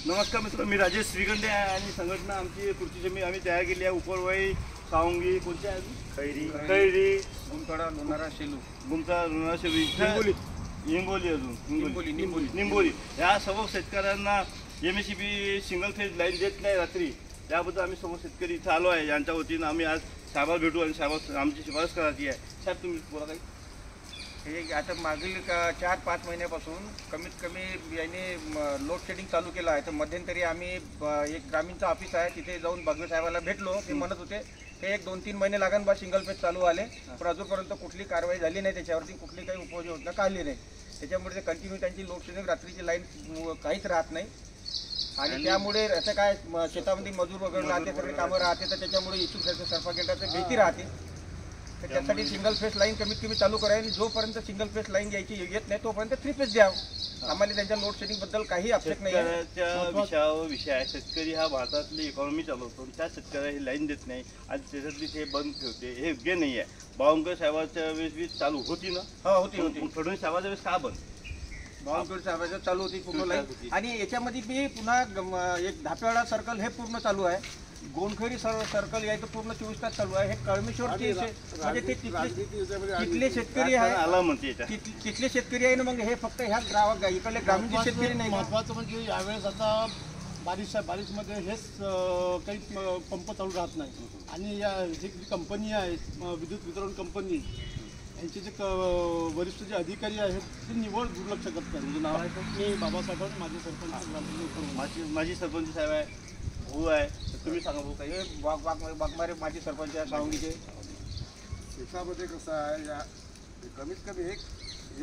नमस्कार मित्र, मी राजेश श्रीगंडे आहे आणि संघटना आमची कृषी जमीन आम्ही तयार केली आहे. उपरवाई, सावंगी, कोणत्या खैरी, गुमथोडा, लोणारा, शेलू, गुमथा, लोणारा, शेलू, हिंगोली, अजून निंबोली या सर्व शेतकऱ्यांना MSCB सिंगल फेज लाईन देत नाही रात्री. त्याबद्दल आम्ही सर्व शेतकरी इथं आलो आहे. यांच्या वतीनं आम्ही आज साहेबाला भेटू आणि साहेब आमची शिफारस करायची आहे. साहेब तुम्ही बोला काही. हे आता मागील 4-5 महिन्यापासून कमीत कमी याने लोड शेडिंग चालू केलं आहे. तर मध्यंतरी आम्ही एक ग्रामीणचं ऑफिस आहे तिथे जाऊन बघवे साहेबाला भेटलो. ते म्हणत होते हे 1-2-3 महिने लागन बा सिंगल फेज चालू आले, पण अजूनपर्यंत कुठली कारवाई झाली नाही, त्याच्यावरती कुठली काही उपाययोजना काढली नाही. त्याच्यामुळे ते कंटिन्यू त्यांची लोड शेडिंग रात्रीची लाईन काहीच राहत नाही आणि त्यामुळे असं काय शेतामध्ये मजूर वगैरे राहते, सगळे कामं राहते, तर त्याच्यामुळे इथून सर्पगेटाचं भीती राहते. तर त्यासाठी सिंगल फेस लाईन कमीत कमी चालू करावी आणि जोपर्यंत सिंगल फेस लाईन यायची येत नाही तोपर्यंत 3 फेस द्यावं. आम्हाला त्यांच्या लोड शेडिंग बद्दल काही अपेक्षा नाही आहे. विषय आहे, शेतकरी हा भारतातली इकॉनॉमी चालवतो, त्या शेतकऱ्याला ही लाईन देत नाही आणि त्याच्यातली ते बंद ठेवते, हे योग्य नाही आहे. बावनकुळे साहेबांच्या वेळेस चालू होती ना? होती. फडणवीस साहेबांच्या वेळेस का बंद? बावनकुळे साहेबांच्या चालू होती पूर्ण लाईन. आणि याच्यामध्ये बी पुन्हा एक धापेवाडा सर्कल हे पूर्ण चालू आहे. गोंडखैरी सर्कल यायचं पूर्ण 24 तास चालू आहे. हे कळमेश्वरची म्हणजे ते तिथले शेतकरी आहे, तिथले शेतकरी आहे ना. मग हे फक्त ह्या इकडले ग्रामीण शेतकरी नाही. महत्त्वाचं म्हणजे यावेळेस आता बारिशमध्ये हेच काही पंप चालू राहत नाही आणि या जी कंपनी आहे विद्युत वितरण कंपनी, यांचे जे वरिष्ठ जे अधिकारी आहेत ते निवड दुर्लक्ष करतात. म्हणजे नाव आहे मी बाबासाहेब, माझे सरपंच, माझी सरपंच साहेब आहे, भाऊ आहे. तुम्ही सांगा भाऊ काही. वाघमारे माझे सरपंच आहे सावंगीचे. शेतामध्ये कसं आहे, या कमीत कमी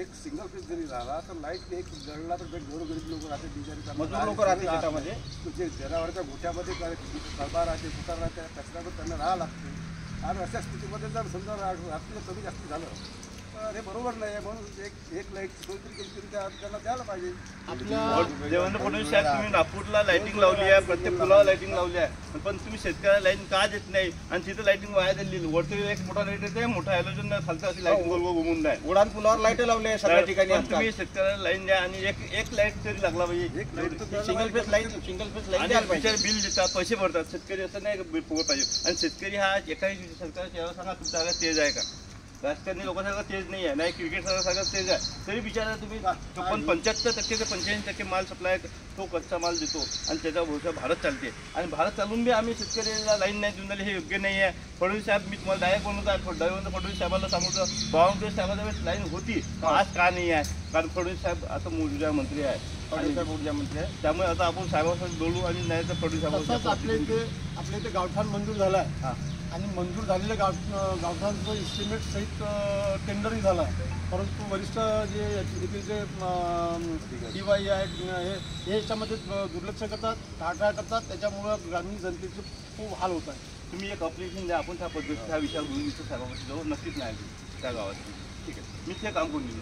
एक सिंगल फेज जरी झाला तर लाईट एक जळला तर गरीब लोक राहते, बिचारी मजूर लोक राहते शेतामध्ये. जे जनावरांच्या गोठ्यामध्ये कळबा राहते, सुतार राहते, त्याच्यामध्ये त्यांना राहावं लागते. आणि अशा स्थितीमध्ये जर समजा रात्री कमी जास्त झालं तर हे बरोबर नाही. म्हणून एक लाईट सोय तरी त्यांना द्यायला पाहिजे. देवेंद्र फडणवीस साहेब, तुम्ही नागपूरला लाईटिंग लावली आहे, प्रत्येक पुलावर लाईटिंग लावली आहे, पण तुम्ही शेतकऱ्याला लाईन का देत नाही? आणि तिथं लाईटिंग वाया दिली. वरती एक मोठा लाईट येते, मोठा हॅलोजन खालचं अशी लाईटिंग गोल घुमून नाही. उडान पुलावर लाईट लावली आहे सगळ्या ठिकाणी. तुम्ही शेतकऱ्याला लाईन द्या आणि एक लाईट तरी लागला पाहिजे. सिंगल फेस लाईन द्यायला पाहिजे. बिल देतात, पैसे भरतात. शेतकरी असं नाही फुगत पाहिजे. आणि शेतकरी हा एकाही सरकारच्या सांगा तुमचा सगळ्यात तेज आहे का? राजकारणी लोकांसारखा तेज नाही आहे, नाही क्रिकेट सगळं तेज आहे. तरी बिचारा तुम्ही पण 75% ते 85% माल सप्लाय तो कच्चा माल देतो आणि त्याचा भरोसा भारत चालते. आणि भारत चालून बी आम्ही शेतकऱ्याला लाईन नाही देऊन हे योग्य नाही आहे. फडणवीस साहेब, मी तुम्हाला डायरेक्ट म्हणत आहे, देवेंद्र फडणवीस साहेबांना सांगतो, बावनकुळे साहेबांच्या वेळेस लाईन होती, आज का नाही आहे? कारण फडणवीस साहेब आता ऊर्जा मंत्री आहे, ऊर्जा मंत्री आहे. त्यामुळे आता आपण साहेबांसोबत बोलू आणि नाही तर फडणवीस साहेब. आपल्या इथे गावठाण मंजूर झाला आहे आणि मंजूर झालेल्या गावठांचं इस्टिमेट सहित टेंडरही झाला आहे. परंतु वरिष्ठ जे DY आहेत हे याच्यामध्ये दुर्लक्ष करतात, टाळटाळ करतात. त्याच्यामुळं ग्रामीण जनतेचे खूप हाल होत आहे. तुम्ही एक अप्लिकेशन द्या, आपण त्या पद्धतीत त्या विचार बोलून इथं साहेबांशी जाऊ. नक्कीच नाही त्या गावात. ठीक आहे, मी ते काम करून दिलं.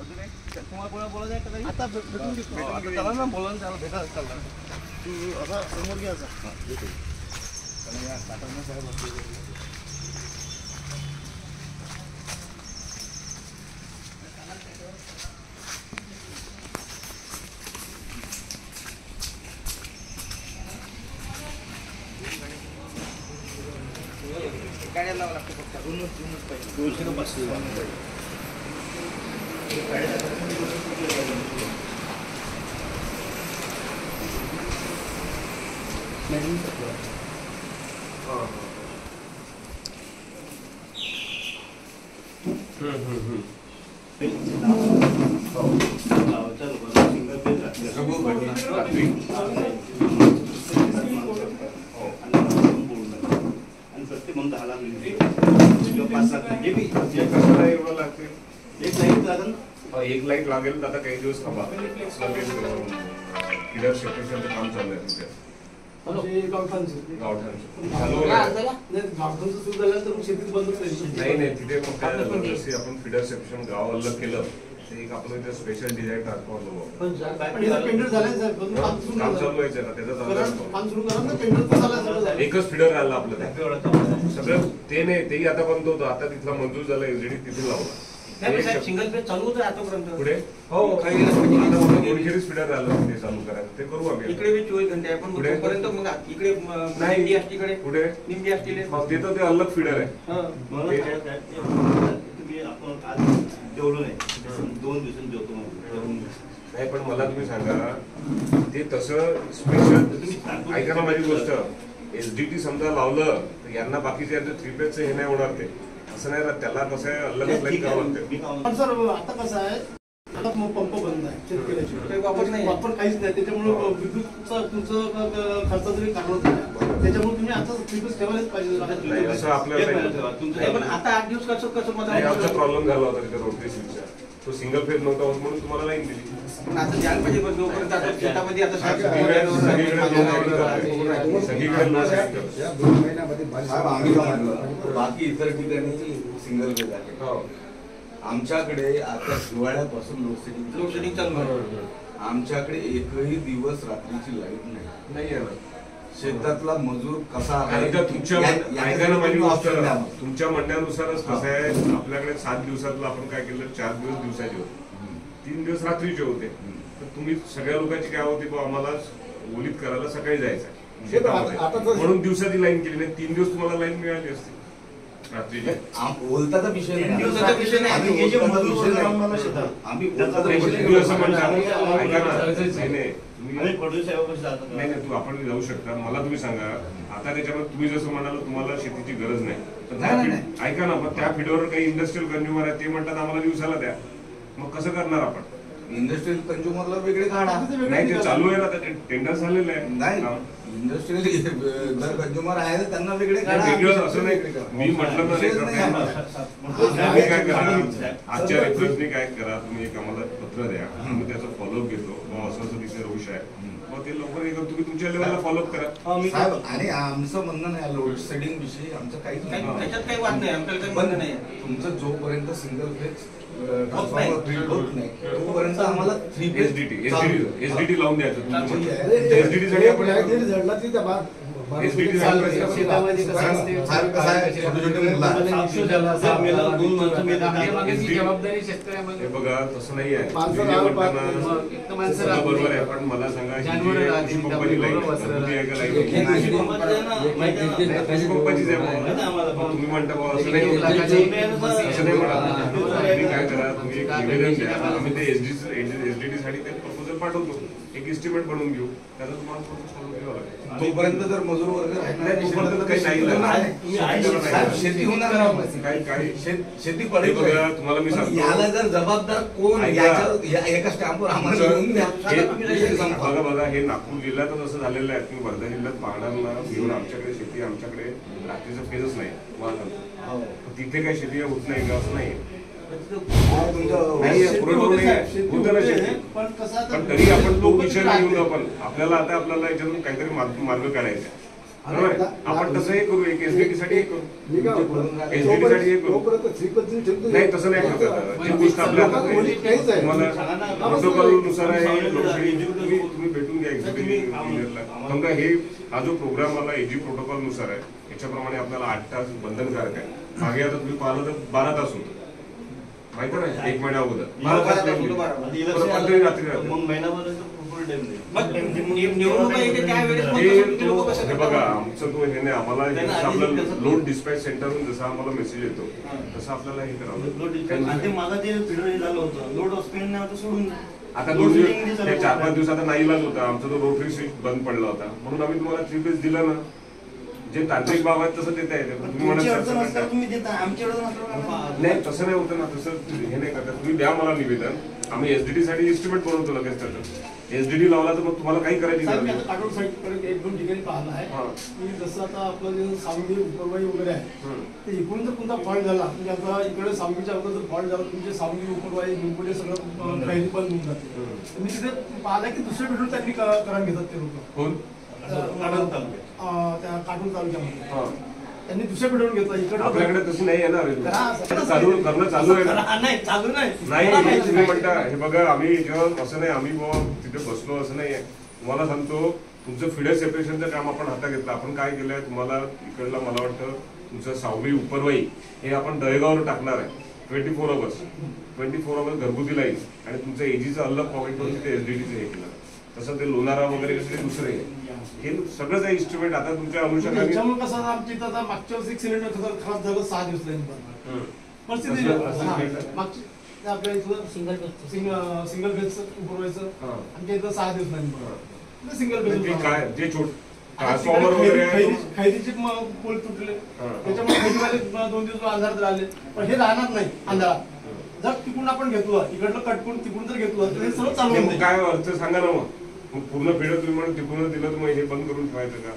अजून एक तुम्हाला कोणाला बोलायचं आहे का काही? आता भेटून घेतो त्याला ना बोला, त्याला भेटा चालणार. तू असा समोर घ्यायचा. गाड्या लावा लागते फक्त 200 to 500. एक लाईट लागेल आता काही दिवस थांबा. किडर सेक्रेशनचं काम चालू आहे. नाही तिथे मग काय झालं, जसे आपण फिडर सेक्शन गाव अलग केलं ते एक आपण इथे स्पेशल डिझाईन ट्रान्सफॉर्मर काम चालू व्हायचं ना, त्याचा एकच फिडर राहिला आपलं. सगळं ते नाही, तेही आता बंद होतं. आता तिथला मंजूर झाला, एलईडी तिथे लावला. सिंगल पेज चालू होतं आतापर्यंत. पुढे हो कोणीतरी स्पीडर झालं ते चालू करायचं ते करू आम्ही. इकडे बी 24 घंटे आहे पण पुढे? तोपर्यंत मग इकडे नाही. निमडी असते इकडे पुढे निमडी असते. मग ते तर ते अलग फीडर आहे. मला काय तुम्ही आपण आज जेवलो नाही 2 दिवसांनी जेवतो म्हणून. नाही पण मला तुम्ही सांगा ते तसं स्पेशल ऐका ना माझी गोष्ट. SDT समजा लावलं तर यांना बाकीचे 3 पेजचं हे नाही होणार ते असं नाही ना. त्याला कसं आहे अलगच लाईन करावं लागतं. पण सर आता कसं आहे आता पंप बंद आहे शेतकऱ्याची काही वापर नाही. वापर काहीच नाही त्याच्यामुळे विद्युतचा तुमचं खर्च जरी काढवत नाही त्याच्यामुळे तुम्ही आता विद्युत ठेवायलाच नाही पाहिजे. असं आपल्याला नाही, पण आता 8 दिवस कसं नाही. आमचा मग प्रॉब्लेम झाला होता तिथे रोटरी स्विचचा. तो सिंगल फेज नव्हता होत म्हणून तुम्हाला लाईन दिली. आता द्यायला पाहिजे पण जोपर्यंत आता शेतामध्ये आता सगळीकडे लोड शेडिंग या 2 महिन्यामध्ये साहेब आम्ही काय म्हटलं बाकी इतर ठिकाणी सिंगल पेज आहे. हो. आमच्याकडे आता हिवाळ्यापासून लोडशेडिंग चालू आहे. आमच्याकडे एकही दिवस रात्रीची लाईट नाही. नाही आहे ना. शेतातला मजूर कसा आणि त्या तुमच्या या- ऐका ना माझी गोष्ट option द्या मग. तुमच्या म्हणण्यानुसारच कसं आहे आपल्याकडे 7 दिवसातलं आपण काय केलं 4 दिवस दिवसाचे होते 3 दिवस रात्रीचे होते. तर तुम्ही सगळ्या लोकांची काय होती बा आम्हाला ओलीत करायला सकाळी जायचं शेतामध्ये म्हणून दिवसाची लाईन केली नाही. 3 दिवस तुम्हाला लाईन मिळाली असते रात्रीची. बोलताचा विषय नाही. 3 दिवसाचा विषय नाही. आम्ही हे जे बोलताचा मजूर विषय वर्ग नाही. आम्हाला शेतात. आम्ही बोलताचा नाही, विषय तुम्ही असं म्हणता आम्ही- ऐका ना नाही, तुम्ही आणि फडणवीस साहेबांपाशी जातात. नाही नाही तू आपण जाऊ शकता. मला तुम्ही सांगा आता त्याच्यामध्ये तुम्ही जसं म्हणाल तुम्हाला शेतीची गरज नाही तर त्या नाही, feed- ऐका ना मग त्या फीडवर काही इंडस्ट्रियल कंझ्युमर आहे ते म्हणतात आम्हाला दिवसाला द्या. मग कसं करणार आपण. इंडस्ट्रियल कंझ्युमरला वेगळे काढा. नाही ते चालू आहे ना ते टेंडर झालेलं आहे. नाही हा. इंडस्ट्रियल जर कंझ्युमर आहे तर त्यांना वेगळे काढा. नाही, वेगळं असं नाही. मी म्हटलं ना विषयच नाही नाही करता आम्हाला. तुम्ही काय करा आजच्या रेफरन्सनी काय करा तुम्ही एक आम्हाला पत्र द्या आम्ही त्याचा फॉलोअप घेतो मग असं असं तिथे रोष आहे मग ते लवकर हे तुम्ही तुमच्या लेवलला फॉलोअप करा. साहेब आणि आमचं म्हणणं नाही लोड शेडिंग विषयी आमचं काहीच नाही. त्याच्यात काही वाद नाही आमच्याला काही म्हणणं नाही. तुमचं जोपर्यंत सिंगल फेज ट्रान्सफॉर्मर फिट होत नाही तोपर्यंत आम्हाला 3 फेज एसडीटी लावून द्यायचं तुम्ही अरे, एसडीटी साठी आपण लाईट जरी जळला तरी त्या SDT शेतामध्ये कसं असते साहेब कसं आहे छोटे छोटे मुलं जबाबदारी शेतकऱ्यामध्ये हे बघा तसं नाही आहे माणसं तुम्ही जे राहावं म्हणता पाहत ना, एक तर माणसं सगळं राहत बरोबर नाही. आहे पण मला सांगा ही जानवरं जी राहतील, कृषी पंपाची लाईन गौरव वस्त्र घरगुती आहे का लाईन एक कृषी पंपाची आहे ना, माहिती आहे ना. कृषी पंपाचीच आहे माहिती आहे आम्हाला. मग तुम्ही म्हणता बाबा असं नाही होत. असं नाही म्हणा तुम्ही काय करा तुम्ही एक निवेदन द्या आम्ही ते एसडीटी साठी ते प्रपोजल पाठवतो एक एस्टिमेट बनवून घेऊ त्याचा तुम्हाला प्रोसेस चालू ठेवावं लागेल. तोपर्यंत जर मजूर वर्ग राहणार नाही, तोपर्यंत काही नाही साहेब, शेती होणार नाही. काही शेती हे पडेल बघा तुम्हाला मी पण सांगतो याला जर जबाबदार कोण ऐका. एका स्टॅम्पवर आम्हाला लिहून द्या. बघा बघा हे नागपूर जिल्ह्यातच असं झालेलं आहे तुम्ही वर्धा जिल्ह्यात पाहणारला घेऊन आमच्याकडे शेती आमच्याकडे रात्रीचं फेजच नाही तुम्हाला तिथे काही शेती होत नाही का असं नाही नाहीये, पुरवठा नाहीये. होतं ना शेती पण कसं आता पण तरी आपण तो लोकं विषय राहते. घेऊन आपण आपल्याला याच्यातून काहीतरी मार्ग काढायचा आहे. बरोबर आहे? आपण तसंही करू एक एसडीटी साठी एक करू मी काय म्हणतो, एसडीटी साठी एक करू तोपर्यंत 3 पेज ठेवतो. नाही तसं नाही करत जी गोष्ट आपल्या हातात आहे. तुम्हाला प्रोटोकॉल नुसार आहे तुम्ही भेटून घ्या एक्झिक्युटिव्ह इंजिनियरला समजा हे हा जो प्रोग्राम आला एजी प्रोटोकॉल नुसार आहे याच्याप्रमाणे आपल्याला 8 तास बंधनकारक आहे. मागे आता तुम्ही पाहिलं तर 12 तास होतं माहिती ना 1 महिन्या अगोदर 12 तास नाही दिले. परत तरी रात्री राहते. मग महिनाभर फुल टाइम नाही. मग निवडणूक येते त्यावेळेस मग हे ते लोकं कसं हे करतात? बघा आमचं तो हे नाही आम्हाला त्यांना जसं आधी आपलं कसं- लोड डिस्पॅच सेंटरवरून जसा आम्हाला मेसेज येतो तसं आपल्याला हे करावं आणि ते मागं ते फिडर झालं होतं लोड स्पेन नाही होतं सोडून आता लोड 2 शेडिंग जे दिवस चालू ते 4-5 होतं. दिवस आता नाही इलाज होता आमचा तो रोटरी स्विच बंद पडला होता म्हणून आम्ही तुम्हाला 3 पेज दिला ना जे तांत्रिक बाब आहेत तसं देता येते तुम्ही तुमची म्हणत अडचण असाल असल्यावर तर- तुम्ही देता आमची अडचण असल्यावर नाही तसं नाही होतं ना तसं हे नाही करता तुम्ही द्या मला निवेदन आम्ही एसडीटी साठी एस्टिमेट बनवतो लगेच त्याचं एसडीटी लावला तर मग तुम्हाला काही करायची साहेब, गरज मी नाही. आता काटोल साईडकडे 1-2 ठिकाणी पाहिलं आहे हा. की जसं आता आपलं जे सांगली उपरवाई वगैरे आहे हम्म. ते इकडून जर कोणता फॉल्ट झाला म्हणजे आता इकडे सांगलीच्या अगोदर जर फॉल्ट झाला तुमचे सांगली उपरवाई निंबोडे सगळं काही बंद होऊन जाते हम्म. तर मी तिथे पाहिलं की दुसरे भेटून त्यांनी करून घेतात ते लोक कोण काढून तालुक्यात. त्या काटोल तालुक्यामध्ये हा. त्यांनी दुसरे भेटून घेतलं इकडे आपल्याकडे तशी नाही येणार करा. चालू करणं चालू आहे ना नाही चालू नाही नाही करा हे माहिती तुम्ही नाही. म्हणता हे बघा आम्ही जेव्हा असं नाही आम्ही बाबा तिथे बसलो असं नाहीये तुम्हाला सांगतो तुमचं फिडर सेपरेशनचं काम आपण हातात घेतलं आपण काय केलंय तुम्हाला इकडला मला वाटतं तुमचं सावली उपरवाई हे आपण दहेगाववर टाकणार आहे 24 आवर्स घरगुती लाईन आणि तुमचं एजीचं अलग पॉकेट करून तिथे एसडीडीचं हे केलं. तसं ते लोणारा वगैरे कसं दुसरे हे सगळंच आहे इन्स्ट्रुमेंट. आता तुमच्या अनुषंगाने त्याच्यामुळे कसं आमची इथं आता मागच्या वर्षी एक सिलेंडर खराब झालं 6 दिवस लाईन परिस्थिती मागची आपल्या इथं सिंगल बेडचं पुरवायचं आमच्या इथं 6 दिवस लाईन सिंगल बेड काय जे ट्रान्सफॉर्मर वगैरे खैरीचे पोल तुटले त्याच्यामुळे खैरीवाले 2 दिवस अंधारात राहिले. पण हे राहणार नाही अंधारात. जर तिकडून आपण घेतलो इकडनं कटकून तिकडून जर घेतलो तर हे सर्व चालू होईल. काय अर्थ सांगा ना मग पूर्ण पिढ्या तुम्ही म्हणून तिकडून दिलं तर मग हे बंद करून ठेवायचं का?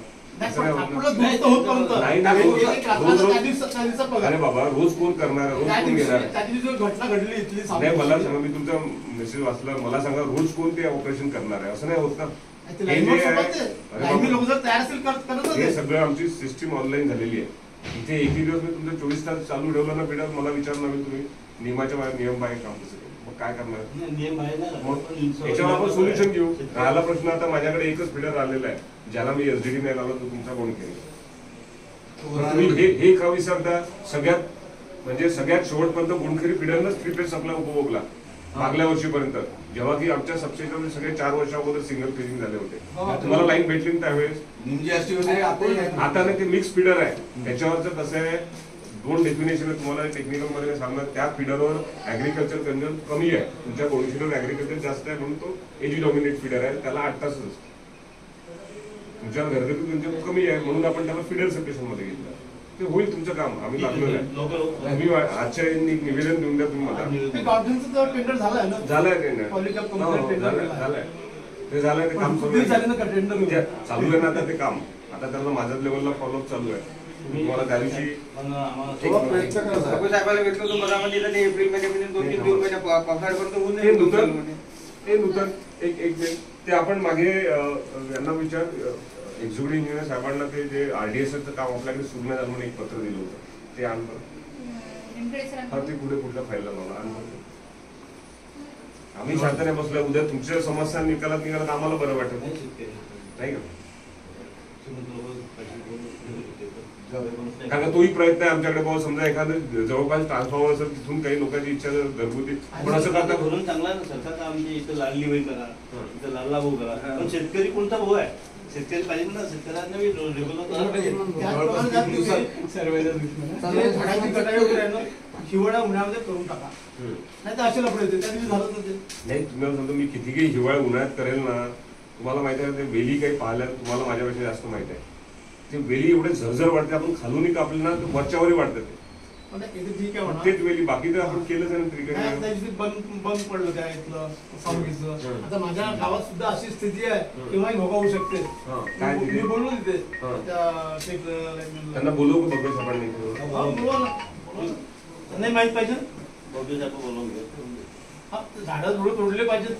अरे बाबा रोज कोण करणार, रोज कोण घेणार? घटना घडली इथली नाही मला सांगा, मी तुमचा मेसेज वाचला, मला सांगा रोज कोण ते ऑपरेशन करणार आहे? असं नाही होत ना. हे सगळं आमची सिस्टीम ऑनलाईन झालेली आहे. इथे एकही दिवस मी तुमचं 24 तास चालू ठेवलं ना पिढ्या, मला विचारणार नाही तुम्ही नियमाच्या बाहेर नियम बाहेर काम कसं केलं, मग काय करणार? मग याच्यावर आपण सोल्युशन घेऊ. राहिला प्रश्न आता माझ्याकडे एकच फिडर राहिलेला आहे, ज्याला मी एसडीडी नाही लावला तो तुमचा कोण केला? तुम्ही हे का विसरता? सगळ्यात शेवटपर्यंत गुणखरी फिडरनच 3 फेज सप्लाय उपभोगला मागल्या वर्षीपर्यंत, जेव्हा की आमच्या सबस्टेशनमध्ये सगळे 4 वर्ष अगोदर सिंगल फेजिंग झाले होते. तुम्हाला लाईन भेटली ना त्यावेळेस. आता नाही, ते मिक्स फिडर आहे. त्याच्यावरचं कसं आहे, 2 डेफिनेशन आहे. तुम्हाला टेक्निकल मध्ये सांगणार, त्या फिडरवर ऍग्रिकल्चर कंजन कमी आहे, तुमच्या कोणशीवर ऍग्रिकल्चर जास्त आहे, म्हणून तो एजी डॉमिनेट फिडर आहे, त्याला 8 तासच असतो. तुमच्या घरगुती कंजन कमी आहे म्हणून आपण त्याला फिडर सबस्टेशन मध्ये घेतलं. ते होईल तुमचं काम, आम्ही लागलो आहे. मी आजच्या निवेदन देऊन द्या तुम्ही मला. टेंडर झालंय ना? झालंय टेंडर, झालंय ते झालंय, ते काम चालू आहे ना आता ते काम. आता त्याला माझ्या लेवलला फॉलोअप चालू आहे. तुम्हाला त्या दिवशी साहेबाला भेटलो तो मला म्हणजे ते एप्रिल महिन्यामध्ये 2-3 दिवस महिन्या पावसाळ्यापर्यंत होऊन हे नूतन एक ते आपण मागे यांना विचार एक्झिक्युटिव्ह इंजिनियर साहेबांना ते जे RDSचं काम आपल्याकडे सुरू नाही झालं म्हणून एक पत्र दिलं होतं, ते आणलं. हा, ते पुढे कुठल्या फाईलला लावला आणलं. आम्ही शांत नाही बसलोय. उद्या तुमच्या समस्या निकालात आम्हाला बरं वाटत नाही का? कारण तोही प्रयत्न आहे आमच्याकडे. बाबा समजा एखादं जवळपास ट्रान्सफॉर्मर असेल, तिथून काही लोकांची इच्छा घरगुती पण असं करता भरून चांगला ना सरकार आमच्या इथं लाडली बहीण करा, इथं लाडला भाऊ करा. पण शेतकरी कोणता भाऊ आहे? शेतकरी पाहिजे ना, शेतकऱ्यांना हिवाळ्या उन्हाळ्यामध्ये करून टाका, नाही तर असे लपडे होते. त्या दिवशी झालं ते नाही. तुम्हाला सांगतो, मी किती काही हिवाळ्या उन्हाळ्यात करेल ना, तुम्हाला माहिती आहे ते वेली काही पाहिल्या तुम्हाला माझ्यापेक्षा जास्त माहिती आहे. ते वेली एवढे झरझर वाटते, आपण खालूनही कापले ना तर वरच्यावरही वाटतं ठीक आहे. तेच वेली, बाकी तर आपण केलंच आहे. बंद पडलं त्या इथलं सावगीचं. आता माझ्या गावात सुद्धा अशी स्थिती आहे, केव्हाही धोका होऊ शकते. मी बोललो तिथे त्यांना बोलवू का बघू साहेबांनी? नाही माहित पाहिजे, बोलवून झाडं थोडे तोडले पाहिजेत.